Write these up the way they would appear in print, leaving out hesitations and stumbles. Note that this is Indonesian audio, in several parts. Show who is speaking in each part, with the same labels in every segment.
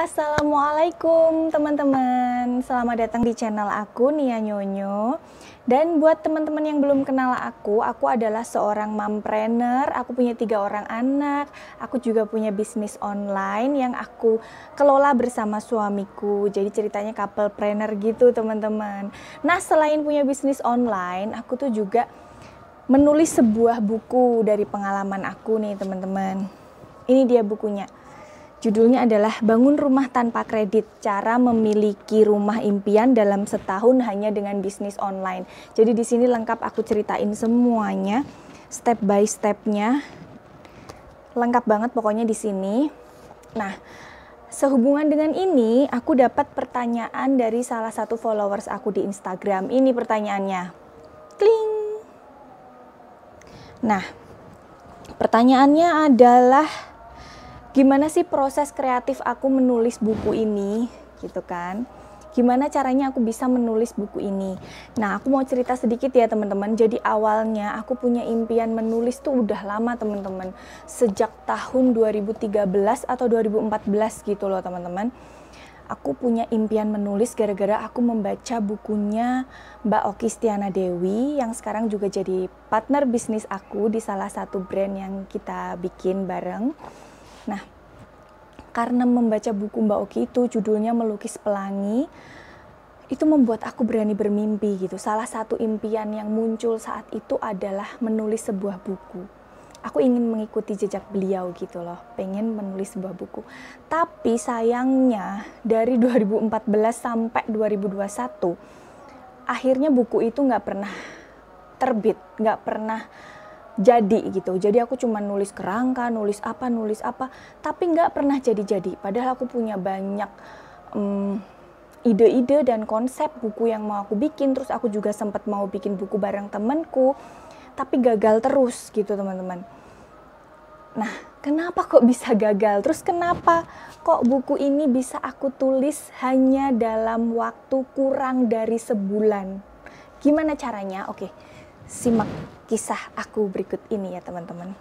Speaker 1: Assalamualaikum teman-teman, selamat datang di channel aku Nia Nyonyo. Dan buat teman-teman yang belum kenal aku adalah seorang mompreneur. Aku punya 3 orang anak, aku juga punya bisnis online yang aku kelola bersama suamiku. Jadi ceritanya couplepreneur gitu teman-teman. Nah, selain punya bisnis online, aku tuh juga menulis sebuah buku dari pengalaman aku nih teman-teman. Ini dia bukunya. Judulnya adalah Bangun Rumah Tanpa Kredit, Cara Memiliki Rumah Impian dalam Setahun Hanya Dengan Bisnis Online. Jadi di sini lengkap aku ceritain semuanya, step by stepnya. Lengkap banget pokoknya di sini. Nah, sehubungan dengan ini, aku dapat pertanyaan dari salah satu followers aku di Instagram. Ini pertanyaannya. Kling. Nah, pertanyaannya adalah, gimana sih proses kreatif aku menulis buku ini, gitu kan? Gimana caranya aku bisa menulis buku ini? Nah, aku mau cerita sedikit ya teman-teman. Jadi awalnya aku punya impian menulis tuh udah lama teman-teman. Sejak tahun 2013 atau 2014 gitu loh teman-teman. Aku punya impian menulis gara-gara aku membaca bukunya Mbak Oki Stiana Dewi yang sekarang juga jadi partner bisnis aku di salah satu brand yang kita bikin bareng. Nah, karena membaca buku Mbak Oki itu judulnya Melukis Pelangi, itu membuat aku berani bermimpi gitu. Salah satu impian yang muncul saat itu adalah menulis sebuah buku. Aku ingin mengikuti jejak beliau gitu loh, pengen menulis sebuah buku. Tapi sayangnya dari 2014 sampai 2021, akhirnya buku itu nggak pernah terbit, nggak pernah jadi gitu. Jadi aku cuma nulis kerangka, nulis apa, tapi nggak pernah jadi-jadi. Padahal aku punya banyak ide-ide dan konsep buku yang mau aku bikin. Terus aku juga sempat mau bikin buku bareng temenku, tapi gagal terus gitu teman-teman. Nah, kenapa kok bisa gagal? Terus kenapa kok buku ini bisa aku tulis hanya dalam waktu kurang dari sebulan? Gimana caranya? Oke, simak kisah aku berikut ini ya teman-teman.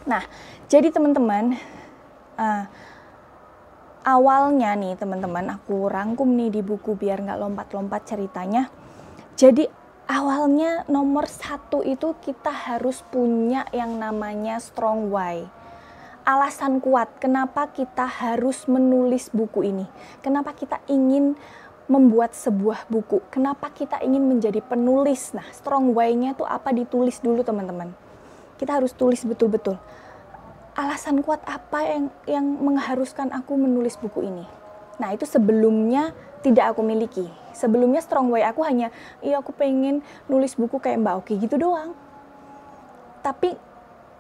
Speaker 1: Nah, jadi teman-teman, awalnya nih teman-teman, aku rangkum nih di buku biar nggak lompat-lompat ceritanya. Jadi awalnya nomor 1 itu kita harus punya yang namanya strong why. Alasan kuat kenapa kita harus menulis buku ini. Kenapa kita ingin membuat sebuah buku, kenapa kita ingin menjadi penulis. Nah, strong why-nya tuh apa, ditulis dulu teman-teman. Kita harus tulis betul-betul. Alasan kuat apa yang mengharuskan aku menulis buku ini. Nah, itu sebelumnya tidak aku miliki. Sebelumnya strong why aku hanya, aku pengen nulis buku kayak Mbak Oki gitu doang. Tapi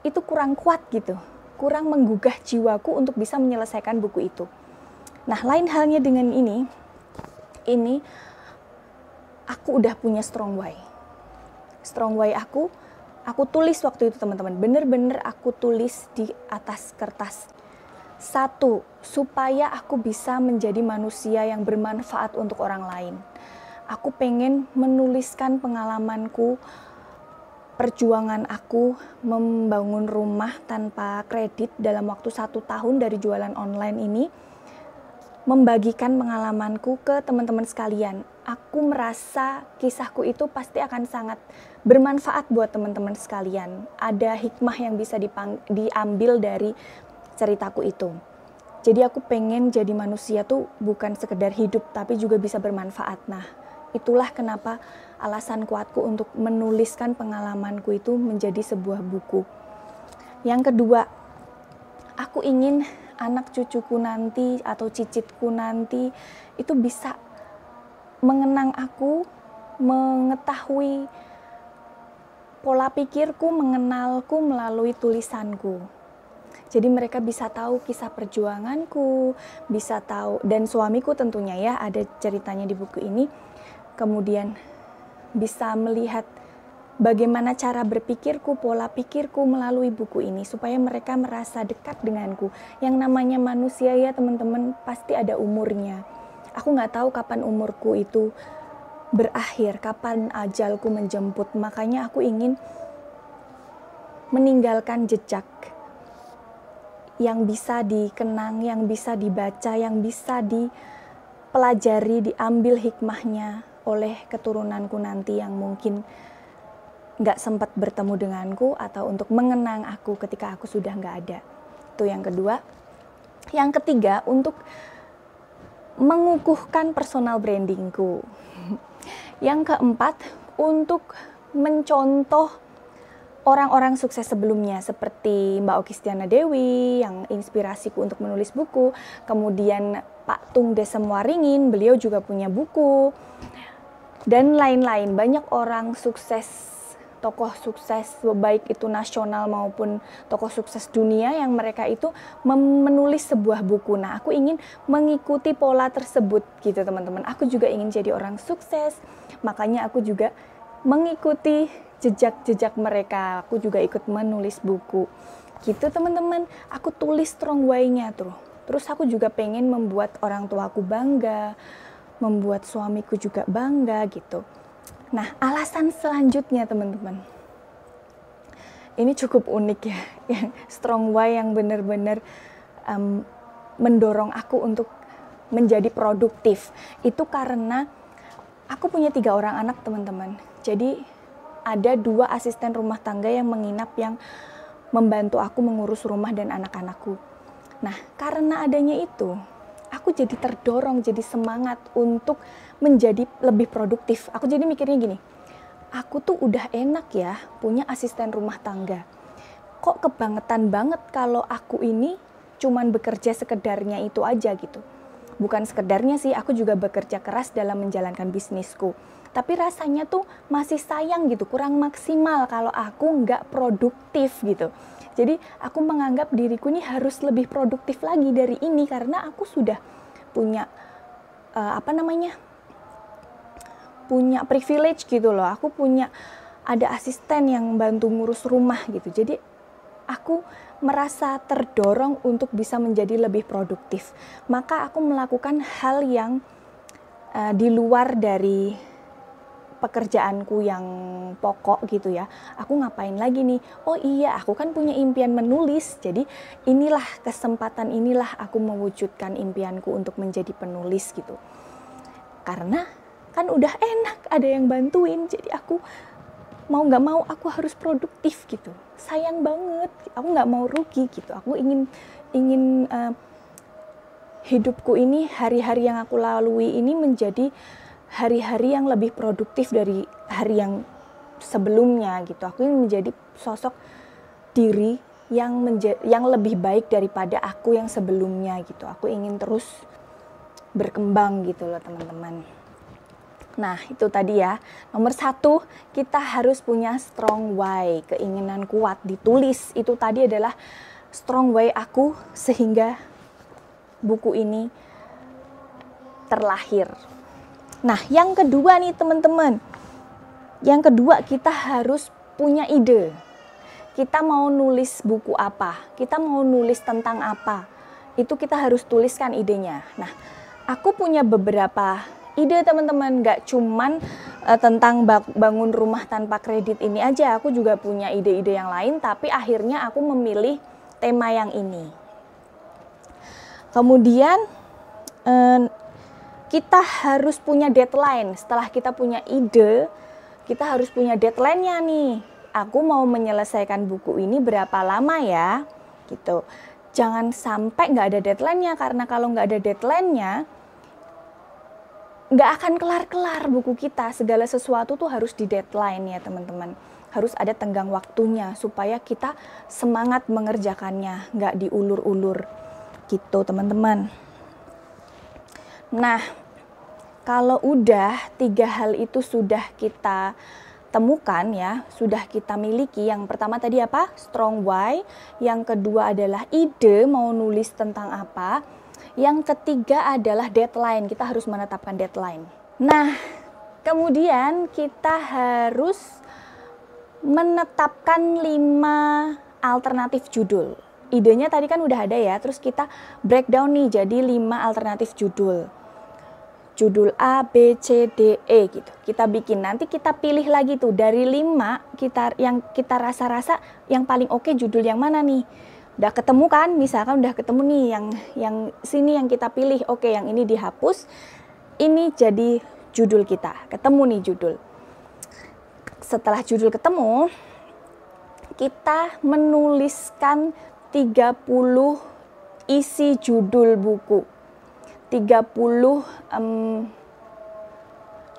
Speaker 1: itu kurang kuat gitu, kurang menggugah jiwaku untuk bisa menyelesaikan buku itu. Nah, lain halnya dengan ini aku udah punya strong why. Strong why aku tulis waktu itu teman-teman. Bener-bener aku tulis di atas kertas. 1, supaya aku bisa menjadi manusia yang bermanfaat untuk orang lain. Aku pengen menuliskan pengalamanku, perjuangan aku membangun rumah tanpa kredit dalam waktu 1 tahun dari jualan online ini. Membagikan pengalamanku ke teman-teman sekalian. Aku merasa kisahku itu pasti akan sangat bermanfaat buat teman-teman sekalian. Ada hikmah yang bisa diambil dari ceritaku itu. Jadi aku pengen jadi manusia tuh bukan sekedar hidup, tapi juga bisa bermanfaat. Nah, itulah kenapa alasan kuatku untuk menuliskan pengalamanku itu menjadi sebuah buku. Yang kedua, aku ingin anak cucuku nanti atau cicitku nanti itu bisa mengenang aku, mengetahui pola pikirku, mengenalku melalui tulisanku. Jadi mereka bisa tahu kisah perjuanganku, bisa tahu, dan suamiku tentunya ya, ada ceritanya di buku ini. Kemudian bisa melihat bagaimana cara berpikirku, pola pikirku melalui buku ini, supaya mereka merasa dekat denganku. Yang namanya manusia ya teman-teman, pasti ada umurnya. Aku nggak tahu kapan umurku itu berakhir, kapan ajalku menjemput. Makanya aku ingin meninggalkan jejak yang bisa dikenang, yang bisa dibaca, yang bisa dipelajari, diambil hikmahnya oleh keturunanku nanti yang mungkin nggak sempat bertemu denganku, atau untuk mengenang aku ketika aku sudah nggak ada. Itu yang kedua. Yang ketiga, untuk mengukuhkan personal brandingku. Yang keempat, untuk mencontoh orang-orang sukses sebelumnya seperti Mbak Okistiana Dewi yang inspirasiku untuk menulis buku, kemudian Pak Tung Desem Waringin, beliau juga punya buku, dan lain-lain. Banyak orang sukses, tokoh sukses baik itu nasional maupun tokoh sukses dunia yang mereka itu menulis sebuah buku. Nah, aku ingin mengikuti pola tersebut gitu teman-teman. Aku juga ingin jadi orang sukses, makanya aku juga mengikuti jejak-jejak mereka. Aku juga ikut menulis buku gitu teman-teman. Aku tulis strong why-nya tuh. Terus aku juga pengen membuat orang tuaku bangga, membuat suamiku juga bangga gitu. Nah, alasan selanjutnya teman-teman, ini cukup unik ya, yang strong why yang benar-benar mendorong aku untuk menjadi produktif. Itu karena aku punya 3 orang anak teman-teman. Jadi ada 2 asisten rumah tangga yang menginap, yang membantu aku mengurus rumah dan anak-anakku. Nah, karena adanya itu, aku jadi terdorong, jadi semangat untuk menjadi lebih produktif. Aku jadi mikirnya gini, aku tuh udah enak ya punya asisten rumah tangga. Kok kebangetan banget kalau aku ini cuman bekerja sekedarnya itu aja gitu. Bukan sekedarnya sih, aku juga bekerja keras dalam menjalankan bisnisku. Tapi rasanya tuh masih sayang gitu, kurang maksimal kalau aku nggak produktif gitu. Jadi aku menganggap diriku ini harus lebih produktif lagi dari ini, karena aku sudah punya punya privilege gitu loh. Aku punya ada asisten yang bantu ngurus rumah gitu. Jadi aku merasa terdorong untuk bisa menjadi lebih produktif. Maka aku melakukan hal yang di luar dari pekerjaanku yang pokok gitu ya. Aku ngapain lagi nih? Oh iya, aku kan punya impian menulis. Jadi inilah kesempatan, inilah aku mewujudkan impianku untuk menjadi penulis gitu. Karena kan udah enak, ada yang bantuin. Jadi aku mau nggak mau aku harus produktif gitu. Sayang banget, aku nggak mau rugi gitu. Aku ingin hidupku ini, hari-hari yang aku lalui ini menjadi hari-hari yang lebih produktif dari hari yang sebelumnya gitu. Aku ingin menjadi sosok diri yang lebih baik daripada aku yang sebelumnya gitu. Aku ingin terus berkembang gitu loh teman-teman. Nah, itu tadi ya. Nomor 1, kita harus punya strong why, keinginan kuat, ditulis. Itu tadi adalah strong why aku sehingga buku ini terlahir. Nah, yang kedua nih teman-teman. Yang kedua, kita harus punya ide. Kita mau nulis buku apa? Kita mau nulis tentang apa? Itu kita harus tuliskan idenya. Nah, aku punya beberapa ide teman-teman. Gak cuman tentang bangun rumah tanpa kredit ini aja. Aku juga punya ide-ide yang lain, tapi akhirnya aku memilih tema yang ini. Kemudian kita harus punya deadline. Setelah kita punya ide, kita harus punya deadline-nya nih. Aku mau menyelesaikan buku ini berapa lama ya? Gitu. Jangan sampai nggak ada deadline-nya, karena kalau nggak ada deadline-nya, nggak akan kelar-kelar buku kita. Segala sesuatu tuh harus di deadline ya teman-teman. Harus ada tenggang waktunya supaya kita semangat mengerjakannya, nggak diulur-ulur gitu teman-teman. Nah, kalau udah 3 hal itu sudah kita temukan ya, sudah kita miliki. Yang pertama tadi apa? Strong why. Yang kedua adalah ide mau nulis tentang apa. Yang ketiga adalah deadline. Kita harus menetapkan deadline. Nah, kemudian kita harus menetapkan 5 alternatif judul. Idenya tadi kan udah ada ya, terus kita breakdown nih jadi 5 alternatif judul. Judul A, B, C, D, E gitu. Kita bikin, nanti kita pilih lagi tuh dari 5 yang kita rasa-rasa yang paling oke judul yang mana nih. Udah ketemu kan, misalkan udah ketemu nih yang sini yang kita pilih, oke yang ini dihapus, ini jadi judul kita, ketemu nih judul. Setelah judul ketemu, kita menuliskan 30 isi judul buku, 30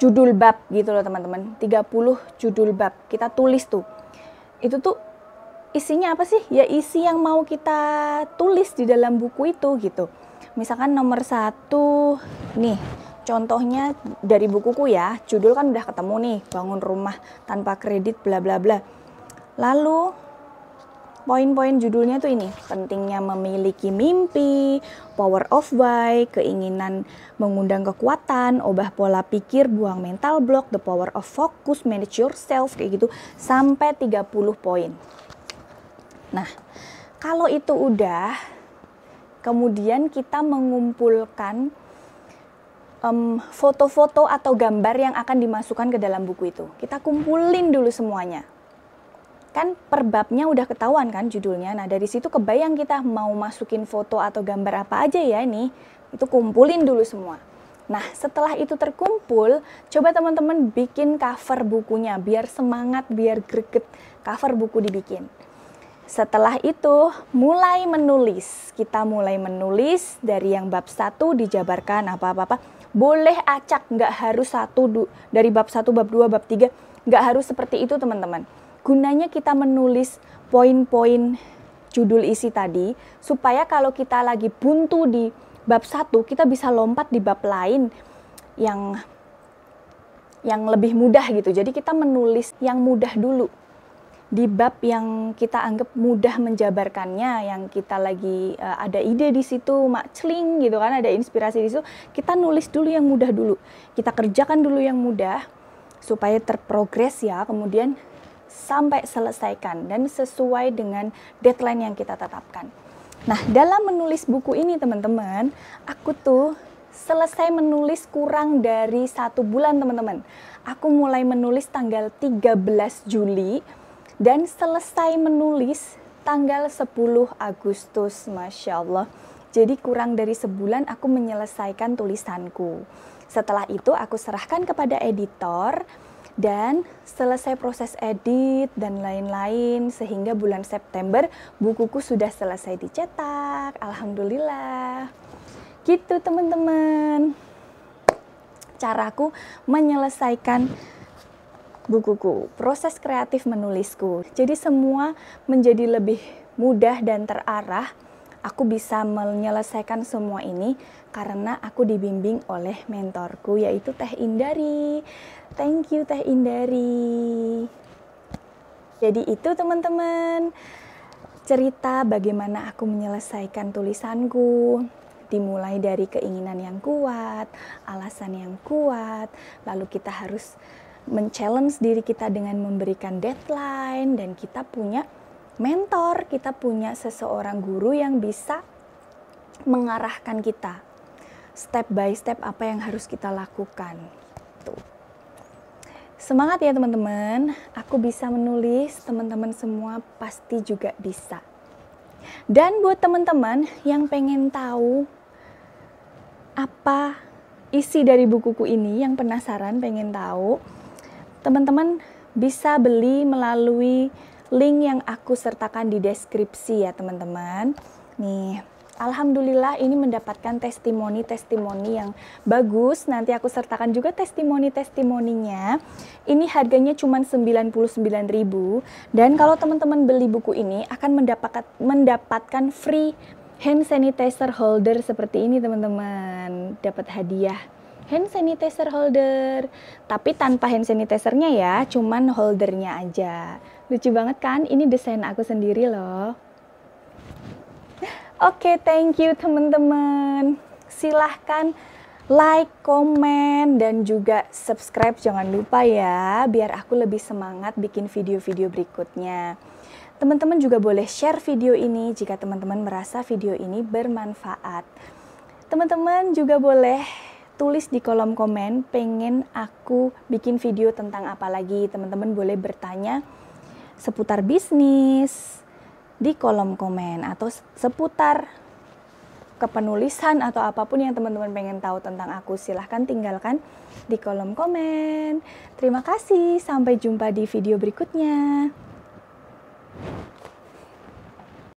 Speaker 1: judul bab gitu loh teman-teman, 30 judul bab kita tulis tuh. Itu tuh isinya apa sih? Ya isi yang mau kita tulis di dalam buku itu gitu. Misalkan nomor 1 nih, contohnya dari bukuku ya, judul kan udah ketemu nih, bangun rumah tanpa kredit bla bla bla. Lalu poin-poin judulnya tuh ini, pentingnya memiliki mimpi, power of why, keinginan mengundang kekuatan, ubah pola pikir, buang mental block, the power of focus, manage yourself, kayak gitu, sampai 30 poin. Nah, kalau itu udah, kemudian kita mengumpulkan foto-foto atau gambar yang akan dimasukkan ke dalam buku itu. Kita kumpulin dulu semuanya. Kan per babnya udah ketahuan kan judulnya. Nah dari situ kebayang kita mau masukin foto atau gambar apa aja ya ini. Itu kumpulin dulu semua. Nah setelah itu terkumpul, coba teman-teman bikin cover bukunya. Biar semangat, biar greget, cover buku dibikin. Setelah itu mulai menulis. Kita mulai menulis dari yang bab 1 dijabarkan apa-apa. Boleh acak, nggak harus dari bab 1, bab 2, bab 3. Nggak harus seperti itu teman-teman. Gunanya kita menulis poin-poin judul isi tadi, supaya kalau kita lagi buntu di bab 1, kita bisa lompat di bab lain yang lebih mudah gitu. Jadi kita menulis yang mudah dulu. Di bab yang kita anggap mudah menjabarkannya, yang kita lagi ada ide di situ, celing gitu kan, ada inspirasi di situ, kita nulis dulu yang mudah dulu. Kita kerjakan dulu yang mudah, supaya terprogres ya, kemudian sampai selesaikan dan sesuai dengan deadline yang kita tetapkan. Nah, dalam menulis buku ini teman-teman, aku tuh selesai menulis kurang dari 1 bulan teman-teman. Aku mulai menulis tanggal 13 Juli dan selesai menulis tanggal 10 Agustus, Masya Allah. Jadi kurang dari sebulan aku menyelesaikan tulisanku. Setelah itu aku serahkan kepada editor, dan selesai proses edit dan lain-lain sehingga bulan September bukuku sudah selesai dicetak. Alhamdulillah. Gitu teman-teman. Caraku menyelesaikan bukuku, proses kreatif menulisku. Jadi semua menjadi lebih mudah dan terarah. Aku bisa menyelesaikan semua ini karena aku dibimbing oleh mentorku yaitu Teh Indari. Thank you Teh Indari. Jadi itu teman-teman, cerita bagaimana aku menyelesaikan tulisanku. Dimulai dari keinginan yang kuat, alasan yang kuat, lalu kita harus men-challenge diri kita dengan memberikan deadline, dan kita punya mentor, kita punya seseorang guru yang bisa mengarahkan kita step by step apa yang harus kita lakukan. Tuh. Semangat ya teman-teman, aku bisa menulis, teman-teman semua pasti juga bisa. Dan buat teman-teman yang pengen tahu apa isi dari bukuku ini, yang penasaran pengen tahu, teman-teman bisa beli melalui link yang aku sertakan di deskripsi ya teman-teman. Nih, alhamdulillah ini mendapatkan testimoni yang bagus. Nanti aku sertakan juga testimoninya. Ini harganya cuma 99.000, dan kalau teman-teman beli buku ini akan mendapatkan free hand sanitizer holder seperti ini teman-teman. Dapat hadiah hand sanitizer holder, tapi tanpa hand sanitizernya ya, cuman holdernya aja. Lucu banget kan? Ini desain aku sendiri loh. Oke, thank you teman-teman. Silahkan like, komen, dan juga subscribe. Jangan lupa ya, biar aku lebih semangat bikin video-video berikutnya. Teman-teman juga boleh share video ini jika teman-teman merasa video ini bermanfaat. Teman-teman juga boleh tulis di kolom komen pengen aku bikin video tentang apa lagi. Teman-teman boleh bertanya seputar bisnis, di kolom komen, atau seputar kepenulisan atau apapun yang teman-teman pengen tahu tentang aku, silahkan tinggalkan di kolom komen. Terima kasih, sampai jumpa di video berikutnya.